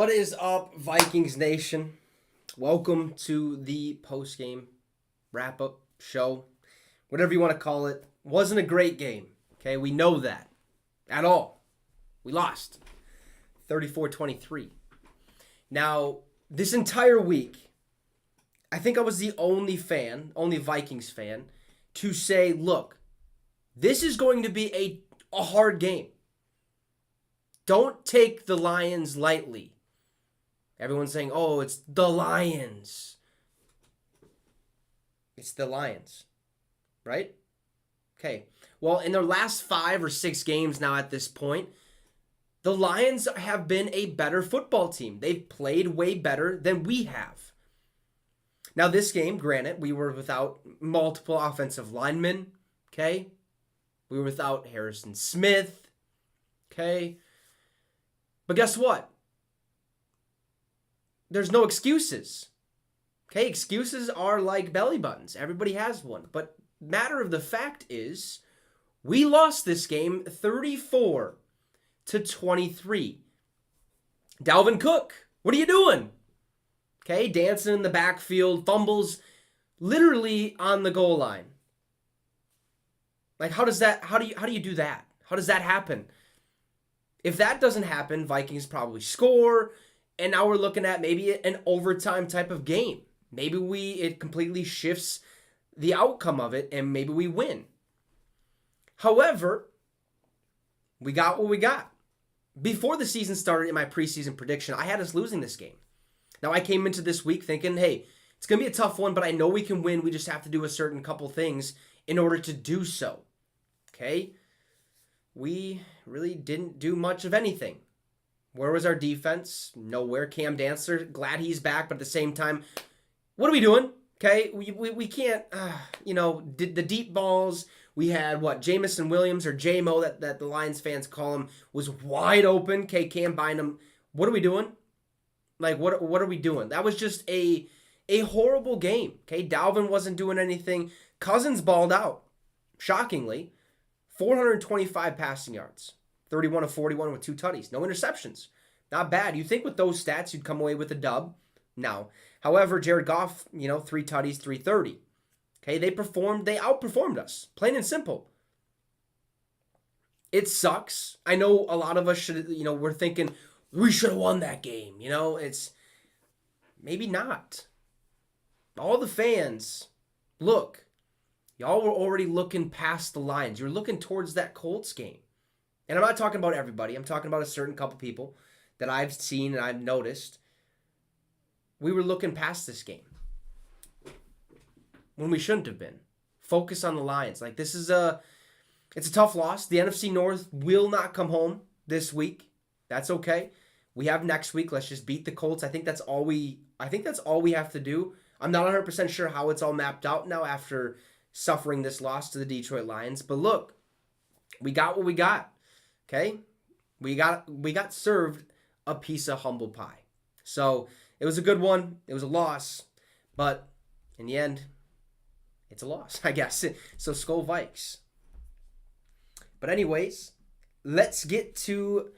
What is up, Vikings Nation? Welcome to the post-game wrap-up show. Whatever you want to call it. Wasn't a great game. Okay, we know that. At all. We lost. 34-23. Now, this entire week, I think I was the only Vikings fan, to say, look, this is going to be a hard game. Don't take the Lions lightly. Everyone's saying, oh, it's the Lions. It's the Lions, right? Okay. Well, in their last 5 or 6 games now at this point, the Lions have been a better football team. They've played way better than we have. Now, this game, granted, we were without multiple offensive linemen, okay? We were without Harrison Smith, okay? But guess what? There's no excuses. Okay, excuses are like belly buttons. Everybody has one. But matter of the fact is, we lost this game 34-23. Dalvin Cook, what are you doing? Okay, dancing in the backfield, fumbles literally on the goal line. Like, how do you do that? How does that happen? If that doesn't happen, Vikings probably score. And now we're looking at maybe an overtime type of game. Maybe it completely shifts the outcome of it, and maybe we win. However, we got what we got. Before the season started, in my preseason prediction, I had us losing this game. Now, I came into this week thinking, hey, it's going to be a tough one, but I know we can win. We just have to do a certain couple things in order to do so. Okay? We really didn't do much of anything. Where was our defense? Nowhere. Cam Dancer, glad he's back, but at the same time, what are we doing? Okay, we can't, did the deep balls. We had, Jamison Williams, or J-Mo, that the Lions fans call him, was wide open. Okay, Cam Bynum. What are we doing? Like, what are we doing? That was just a horrible game. Okay, Dalvin wasn't doing anything. Cousins balled out, shockingly. 425 passing yards. 31 of 41 with 2 tutties. No interceptions. Not bad. You'd think with those stats you'd come away with a dub. No. However, Jared Goff, 3 tutties, 330. Okay, they outperformed us. Plain and simple. It sucks. I know a lot of us should, we're thinking, we should have won that game. It's maybe not. All the fans, look, y'all were already looking past the Lions. You're looking towards that Colts game. And I'm not talking about everybody. I'm talking about a certain couple people that I've seen and I've noticed. We were looking past this game when we shouldn't have been. Focus on the Lions. Like, it's a tough loss. The NFC North will not come home this week. That's okay. We have next week. Let's just beat the Colts. I think that's all we have to do. I'm not 100% sure how it's all mapped out now after suffering this loss to the Detroit Lions. But look, we got what we got. Okay, we got served a piece of humble pie. So it was a good one. It was a loss, but in the end, it's a loss, I guess. So SKOL Vikes. But anyways, let's get to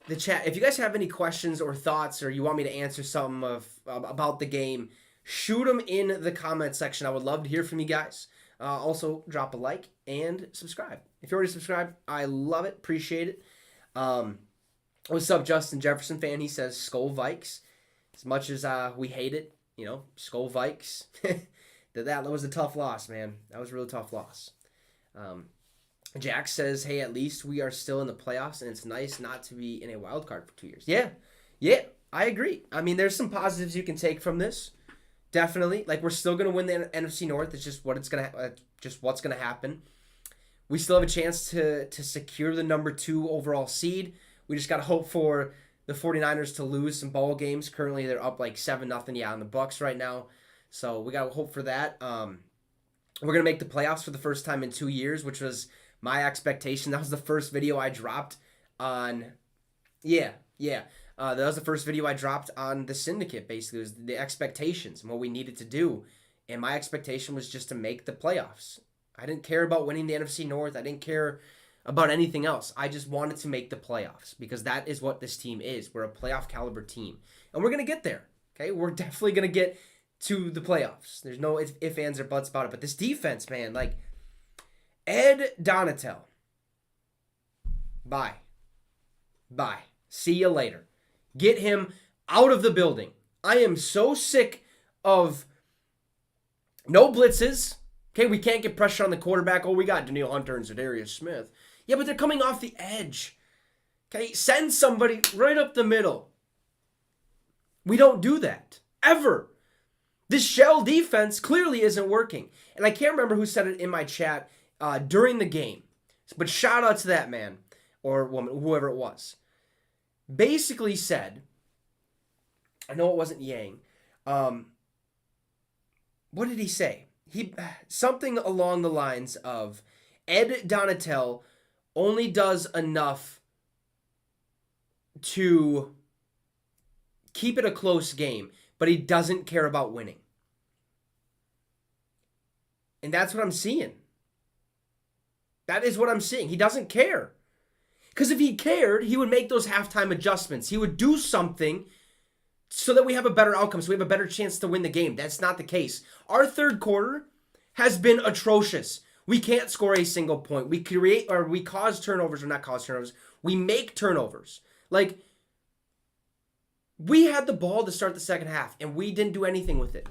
the chat. If you guys have any questions or thoughts, or you want me to answer something about the game, shoot them in the comment section. I would love to hear from you guys. Also, drop a like and subscribe. If you're already subscribed, I love it. Appreciate it. What's up, Justin Jefferson fan? He says, SKOL Vikes. As much as we hate it, SKOL Vikes. that was a tough loss, man. That was a really tough loss. Jack says, hey, at least we are still in the playoffs, and it's nice not to be in a wild card for 2 years. Yeah, I agree. I mean, there's some positives you can take from this. Definitely. Like, we're still going to win the NFC North. It's just what's going to happen. We still have a chance to secure the number 2 overall seed. We just got to hope for the 49ers to lose some ball games. Currently, they're up like 7-0, on the Bucks right now. So we got to hope for that. We're going to make the playoffs for the first time in 2 years, which was my expectation. That was the first video I dropped on... Yeah. That was the first video I dropped on the Syndicate, basically. It was the expectations and what we needed to do. And my expectation was just to make the playoffs. I didn't care about winning the NFC North. I didn't care about anything else. I just wanted to make the playoffs because that is what this team is. We're a playoff caliber team. And we're going to get there. Okay? We're definitely going to get to the playoffs. There's no ifs, ands, or buts about it. But this defense, man, like Ed Donatel. Bye. See you later. Get him out of the building. I am so sick of no blitzes. Okay, we can't get pressure on the quarterback. Oh, we got Danielle Hunter and Zadarius Smith. Yeah, but they're coming off the edge. Okay, send somebody right up the middle. We don't do that. Ever. This shell defense clearly isn't working. And I can't remember who said it in my chat during the game. But shout out to that man or woman, whoever it was. Basically said, I know it wasn't Yang. What did he say? Something along the lines of Ed Donatel only does enough to keep it a close game, but he doesn't care about winning. And that's what I'm seeing. That is what I'm seeing. He doesn't care. Because if he cared, he would make those halftime adjustments. He would do something so that we have a better outcome, so we have a better chance to win the game. That's not the case. Our third quarter has been atrocious. We can't score a single point. We cause turnovers, or not cause turnovers. We make turnovers. Like, we had the ball to start the second half, and we didn't do anything with it.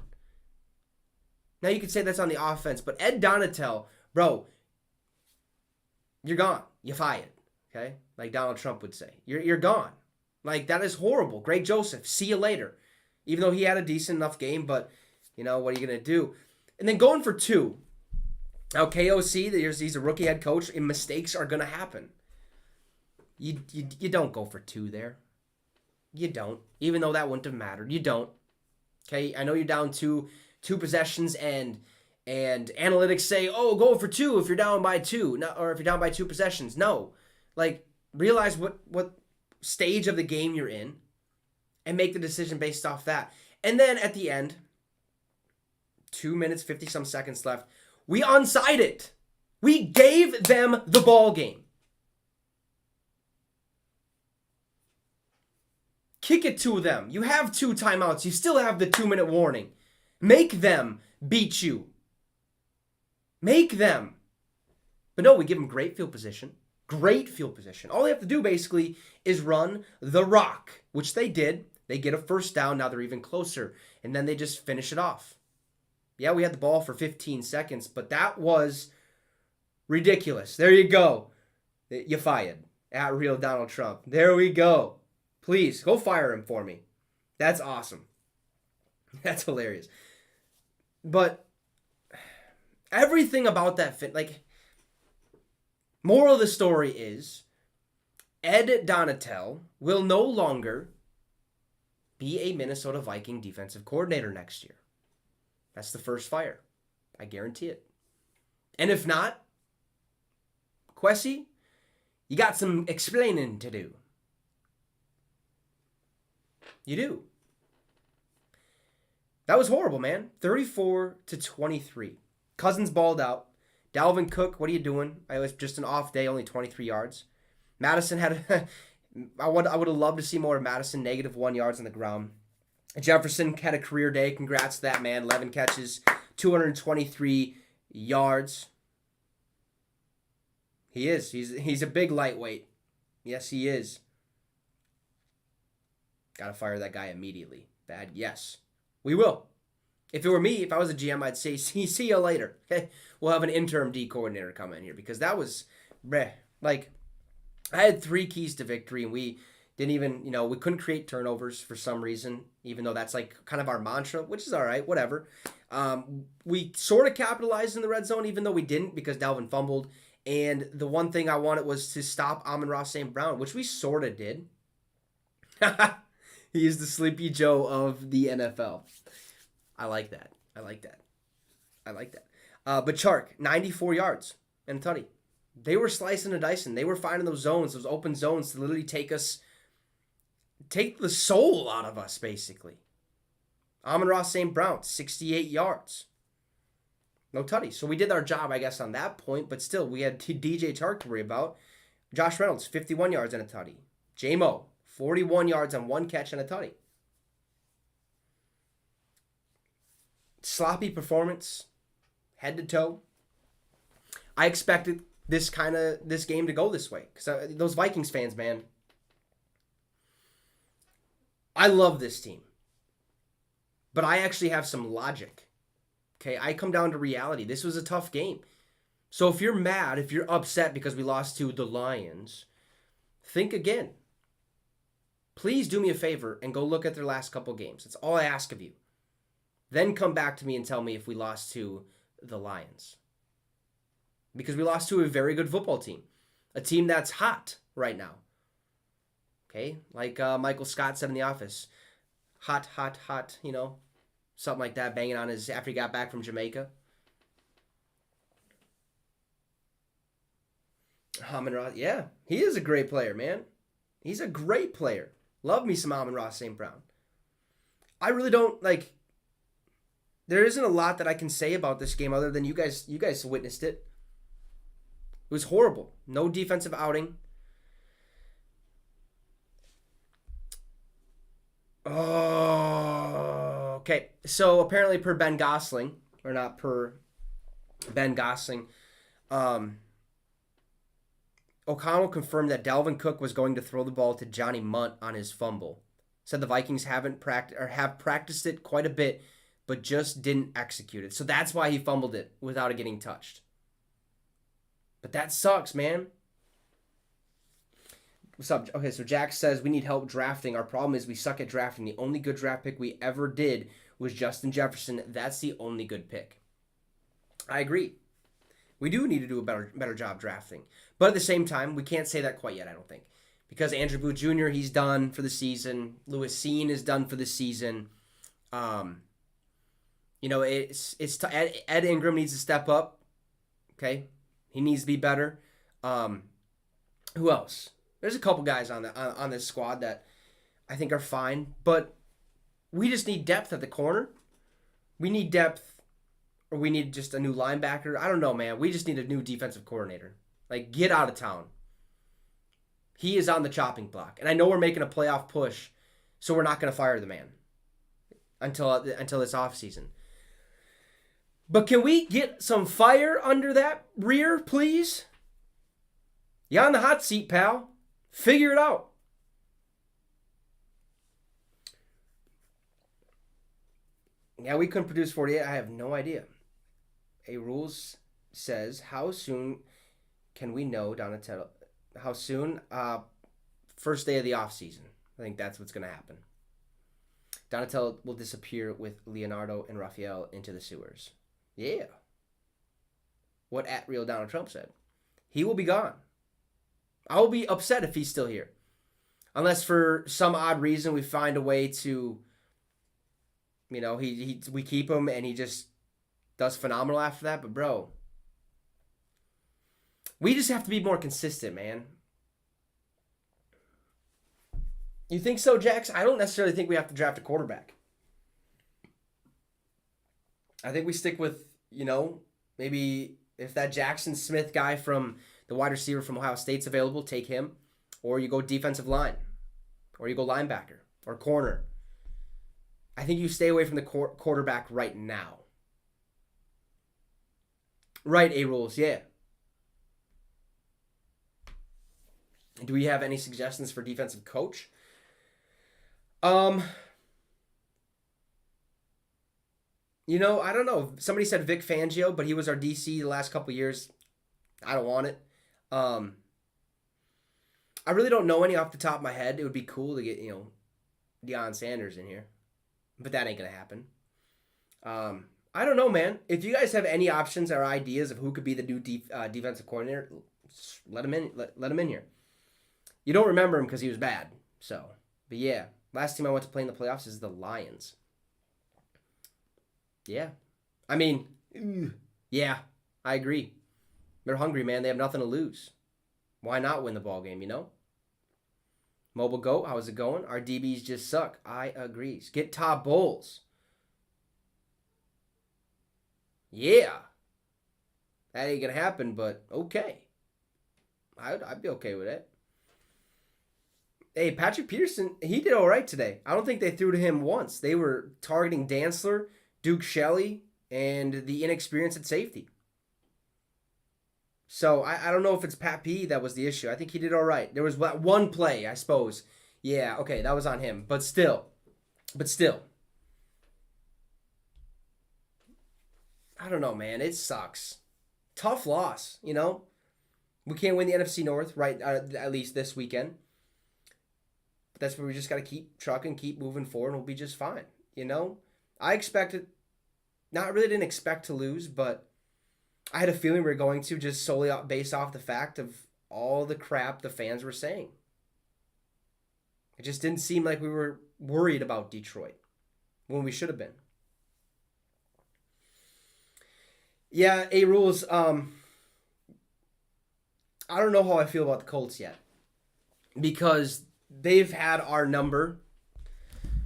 Now, you could say that's on the offense, but Ed Donatel, bro, you're gone. You're fired, okay? Like Donald Trump would say. You're gone. Like, that is horrible. Greg Joseph, see you later. Even though he had a decent enough game, but, you know, what are you going to do? And then going for two. Now, KOC, he's a rookie head coach, and mistakes are going to happen. You don't go for two there. You don't. Even though that wouldn't have mattered. You don't. Okay, I know you're down two possessions, and analytics say, oh, go for two if you're down by two, or if you're down by two possessions. No. Like, realize what stage of the game you're in and make the decision based off that. And then at the end, 2 minutes, 50-some seconds left, we onside it. We gave them the ball game. Kick it to them. You have 2 timeouts. You still have the 2-minute warning. Make them beat you. Make them. But no, we give them great field position. Great field position. All they have to do basically is run the rock, which they did. They get a first down. Now they're even closer. And then they just finish it off. Yeah, we had the ball for 15 seconds, but that was ridiculous. There you go. You fired. At real Donald Trump. There we go. Please, go fire him for me. That's awesome. That's hilarious. But everything about that fit, like, moral of the story is Ed Donatel will no longer be a Minnesota Viking defensive coordinator next year. That's the first fire. I guarantee it. And if not, Kwesi, you got some explaining to do. You do. That was horrible, man. 34-23. Cousins balled out. Dalvin Cook, what are you doing? It was just an off day, only 23 yards. Madison had I would have loved to see more of Madison, -1 yards on the ground. Jefferson had a career day. Congrats to that man. 11 catches, 223 yards. He is. He's a big lightweight. Yes, he is. Gotta fire that guy immediately. Bad, yes. We will. If it were me, if I was a GM, I'd say, see you later. Okay? We'll have an interim D coordinator come in here because that was, like, I had 3 keys to victory and we didn't even, we couldn't create turnovers for some reason, even though that's like kind of our mantra, which is all right, whatever. We sort of capitalized in the red zone, even though we didn't because Dalvin fumbled. And the one thing I wanted was to stop Amon-Ra St. Brown, which we sort of did. He is the Sleepy Joe of the NFL. I like that. But Chark, 94 yards and a tutty. They were slicing and dicing. They were finding those zones, those open zones to literally take the soul out of us, basically. Amon-Ra St. Brown, 68 yards. No tutties. So we did our job, I guess, on that point. But still, we had DJ Chark to worry about. Josh Reynolds, 51 yards and a tutty. J-Mo, 41 yards on one catch and a tutty. Sloppy performance, head to toe. I expected this game to go this way. Because those Vikings fans, man, I love this team. But I actually have some logic. Okay, I come down to reality. This was a tough game. So if you're mad, if you're upset because we lost to the Lions, think again. Please do me a favor and go look at their last couple games. That's all I ask of you. Then come back to me and tell me if we lost to the Lions. Because we lost to a very good football team. A team that's hot right now. Okay? Like Michael Scott said in The Office. Hot, hot, hot, you know. Something like that, banging on his after he got back from Jamaica. Amon-Ra, yeah. He is a great player, man. He's a great player. Love me some Amon-Ra St. Brown. I really don't, like... There isn't a lot that I can say about this game other than you guys witnessed it. It was horrible. No defensive outing. Oh, okay. So apparently per Ben Gosling, or not per Ben Gosling, O'Connell confirmed that Dalvin Cook was going to throw the ball to Johnny Munt on his fumble. Said the Vikings have practiced it quite a bit, but just didn't execute it. So that's why he fumbled it without it getting touched. But that sucks, man. What's up? Okay, so Jack says we need help drafting. Our problem is we suck at drafting. The only good draft pick we ever did was Justin Jefferson. That's the only good pick. I agree. We do need to do a better job drafting. But at the same time, we can't say that quite yet, I don't think. Because Andrew Booth Jr., he's done for the season. Lewis Seen is done for the season. You know, Ed Ingram needs to step up. Okay? He needs to be better. Who else? There's a couple guys on this squad that I think are fine, but we just need depth at the corner. We need depth, or we need just a new linebacker. I don't know, man. We just need a new defensive coordinator. Like, get out of town. He is on the chopping block. And I know we're making a playoff push, so we're not going to fire the man until this offseason. But can we get some fire under that rear, please? You're on the hot seat, pal. Figure it out. Yeah, we couldn't produce 48. I have no idea. A Rules says, how soon can we know Donatello? How soon? First day of the offseason. I think that's what's going to happen. Donatello will disappear with Leonardo and Raphael into the sewers. Yeah. What @Real Donald Trump said. He will be gone. I will be upset if he's still here. Unless for some odd reason we find a way to, you know, we keep him and he just does phenomenal after that. But, bro, we just have to be more consistent, man. You think so, Jax? I don't necessarily think we have to draft a quarterback. I think we stick with, you know, maybe if that Jackson Smith guy from the wide receiver from Ohio State's available, take him. Or you go defensive line. Or you go linebacker. Or corner. I think you stay away from the quarterback right now. Right, A-Rules, yeah. Do we have any suggestions for defensive coach? You know, I don't know. Somebody said Vic Fangio, but he was our DC the last couple years. I don't want it. I really don't know any off the top of my head. It would be cool to get, you know, Deion Sanders in here. But that ain't going to happen. I don't know, man. If you guys have any options or ideas of who could be the new defensive coordinator, let him in. Let him in here. You don't remember him because he was bad. So, but yeah. Last team I went to play in the playoffs is the Lions. Yeah. I mean, yeah, I agree. They're hungry, man. They have nothing to lose. Why not win the ball game, you know? Mobile Goat, how's it going? Our DBs just suck. I agree. Get Todd Bowles. Yeah. That ain't gonna happen, but okay. I'd be okay with it. Hey, Patrick Peterson, he did all right today. I don't think they threw to him once. They were targeting Dantzler, Duke Shelley, and the inexperience at safety. So I don't know if it's Pat P that was the issue. I think he did all right. There was one play, I suppose. Yeah, okay, that was on him. But still, I don't know, man. It sucks. Tough loss, you know. We can't win the NFC North, right? At least this weekend. But that's where we just got to keep trucking, keep moving forward, and we'll be just fine. You know, I expected, not really didn't expect to lose, but I had a feeling we were going to, just solely based off the fact of all the crap the fans were saying. It just didn't seem like we were worried about Detroit when we should have been. Yeah, A Rules. I don't know how I feel about the Colts yet, because they've had our number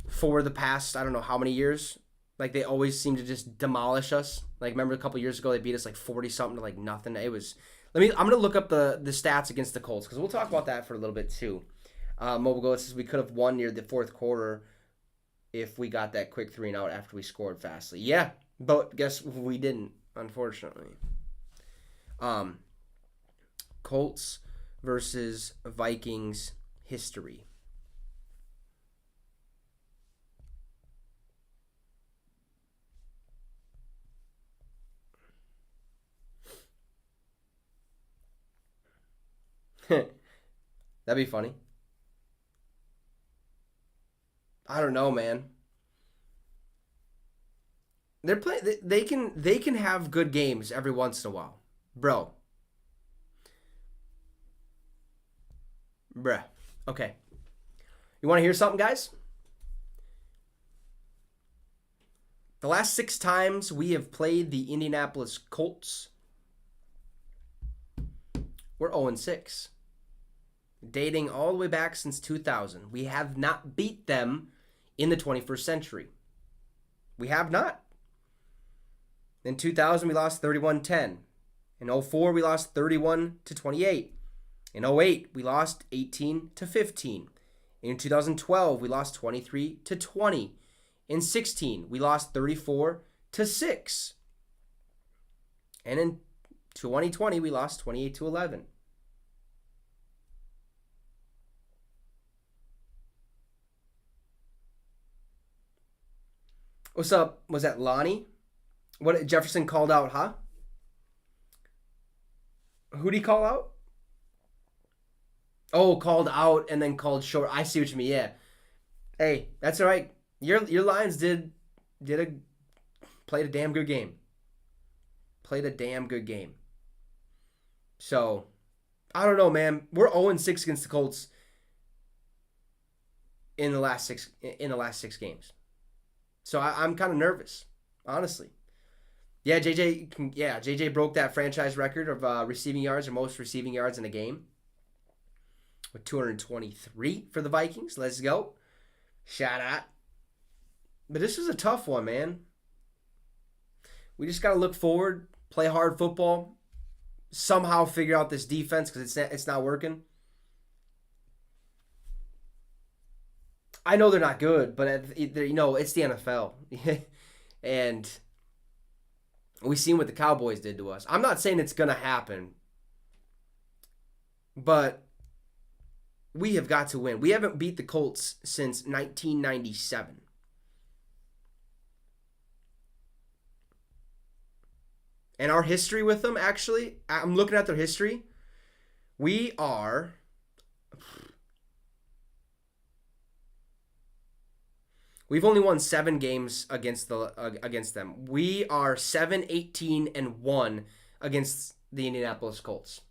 for the past, I don't know how many years. Like, they always seem to just demolish us. Like, remember a couple years ago they beat us like 40 something to like nothing. It was. I'm gonna look up the stats against the Colts, because we'll talk about that for a little bit too. Mobile Goat says we could have won near the fourth quarter if we got that quick 3-and-out after we scored fastly. Yeah, but guess we didn't, unfortunately. Colts versus Vikings history. That'd be funny. I don't know, man. They're play. They can have good games every once in a while, bro. Bruh. Okay. You want to hear something, guys? The last 6 times we have played the Indianapolis Colts, we're 0-6. Dating all the way back since 2000. We have not beat them in the 21st century. We have not. In 2000, we lost 31-10. In 04, we lost 31-28. In 08, we lost 18-15. In 2012, we lost 23-20. In 16, we lost 34-6. And in 2020, we lost 28-11. What's up? Was that Lonnie? What Jefferson called out, huh? Who'd he call out? Oh, called out and then called short. I see what you mean. Yeah. Hey, that's all right. Your Lions played a damn good game. Played a damn good game. So, I don't know, man. We're 0-6 against the Colts in the last six games. So I'm kind of nervous, honestly. Yeah, JJ broke that franchise record of receiving yards, or most receiving yards in a game, with 223 for the Vikings. Let's go. Shout out. But this was a tough one, man. We just got to look forward, play hard football, somehow figure out this defense, because it's not working. I know they're not good, but it's the NFL. And we've seen what the Cowboys did to us. I'm not saying it's going to happen, but we have got to win. We haven't beat the Colts since 1997. And our history with them, actually, I'm looking at their history. We've only won 7 games against them. We are 7-18-1 against the Indianapolis Colts.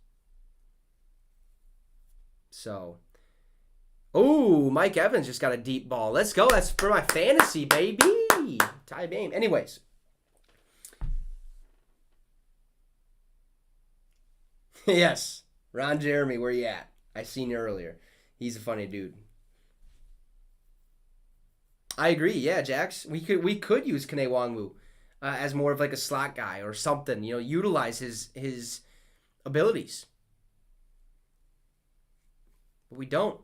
So, Mike Evans just got a deep ball. Let's go. That's for my fantasy, baby. Tie game. Anyways. Yes. Ron Jeremy, where you at? I seen you earlier. He's a funny dude. I agree. Yeah, Jax. We could use Kene Wangwu. as more of like a slot guy or something. Utilize his abilities. But we don't.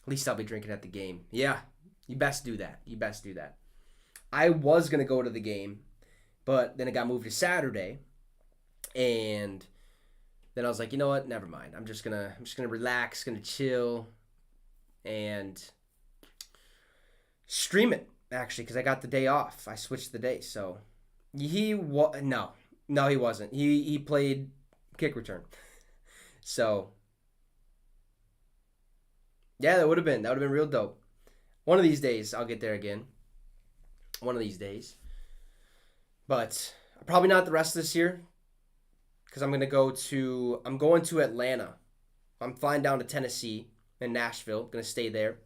At least I'll be drinking at the game. Yeah, you best do that. You best do that. I was gonna go to the game, but then it got moved to Saturday, and then I was like, you know what? Never mind. I'm just gonna relax, gonna chill, and stream it actually because I got the day off. I switched the day, so no, he wasn't. He played kick return, so yeah, that would have been real dope. One of these days, I'll get there again. One of these days, but probably not the rest of this year because I'm going to Atlanta. I'm flying down to Tennessee and Nashville. Going to stay there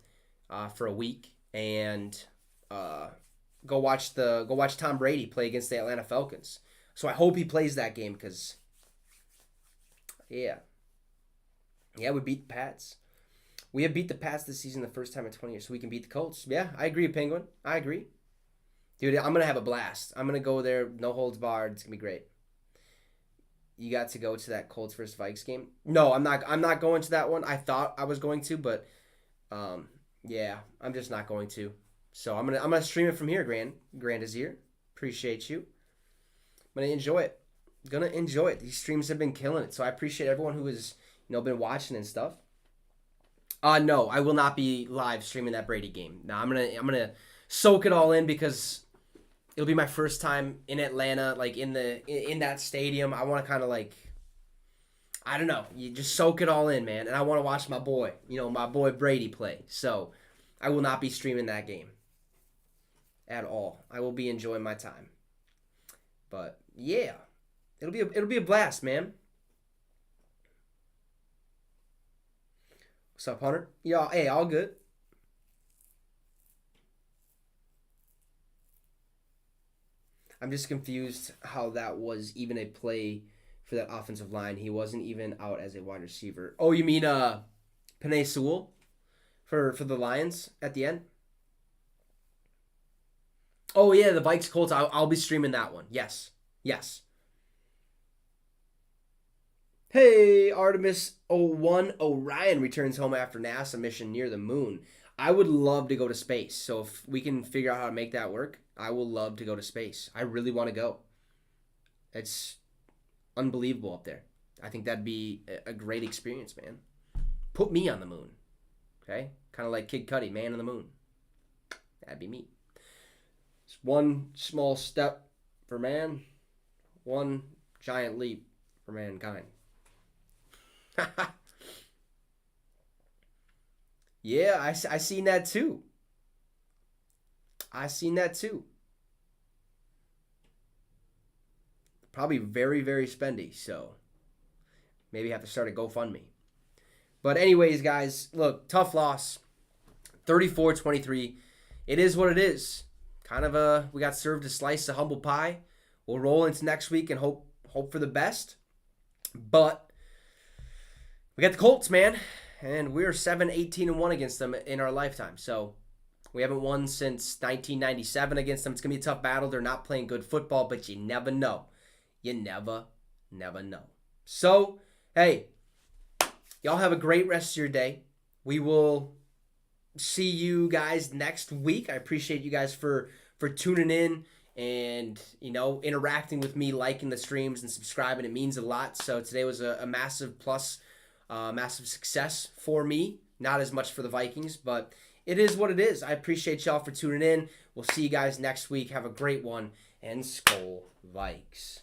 for a week and go watch Tom Brady play against the Atlanta Falcons. So I hope he plays that game because yeah, we beat the Pats. We have beat the Pats this season the first time in 20 years, so we can beat the Colts. Yeah, I agree, Penguin. I agree. Dude, I'm going to have a blast. I'm going to go there, no holds barred. It's going to be great. You got to go to that Colts versus Vikes game? No, I'm not going to that one. I thought I was going to, but yeah, I'm just not going to. So I'm gonna stream it from here, Grand is here. Appreciate you. I'm gonna enjoy it. These streams have been killing it. So I appreciate everyone who has been watching and stuff. No, I will not be live streaming that Brady game. No, I'm gonna soak it all in because it'll be my first time in Atlanta, like in that stadium. I want to kind of like, I don't know, you just soak it all in, man. And I want to watch my boy Brady play. So I will not be streaming that game at all. I will be enjoying my time. But yeah, it'll be a blast, man. What's up, Hunter? Yeah, hey, all good. I'm just confused how that was even a play for that offensive line. He wasn't even out as a wide receiver. Oh, you mean Penei Sewell for the Lions at the end? Oh yeah, the Vikes Colts. I'll be streaming that one. Yes. Hey, Artemis 01 Orion returns home after NASA mission near the moon. I would love to go to space. So if we can figure out how to make that work, I will love to go to space. I really want to go. It's unbelievable up there. I think that'd be a great experience, man. Put me on the moon. Okay? Kind of like Kid Cudi, Man on the Moon. That'd be me. It's one small step for man, one giant leap for mankind. Yeah, I seen that too. Probably very, very spendy, so maybe have to start a GoFundMe. But anyways, guys, look, tough loss. 34-23. It is what it is. Kind of we got served a slice of humble pie. We'll roll into next week and hope for the best. But we got the Colts, man, and we're 7-18-1 against them in our lifetime. So we haven't won since 1997 against them. It's going to be a tough battle. They're not playing good football, but you never know. You never know. So, hey, y'all have a great rest of your day. We will see you guys next week. I appreciate you guys for tuning in and, interacting with me, liking the streams and subscribing. It means a lot. So today was a massive plus, massive success for me. Not as much for the Vikings, but it is what it is. I appreciate y'all for tuning in. We'll see you guys next week. Have a great one, and SKOL Vikes.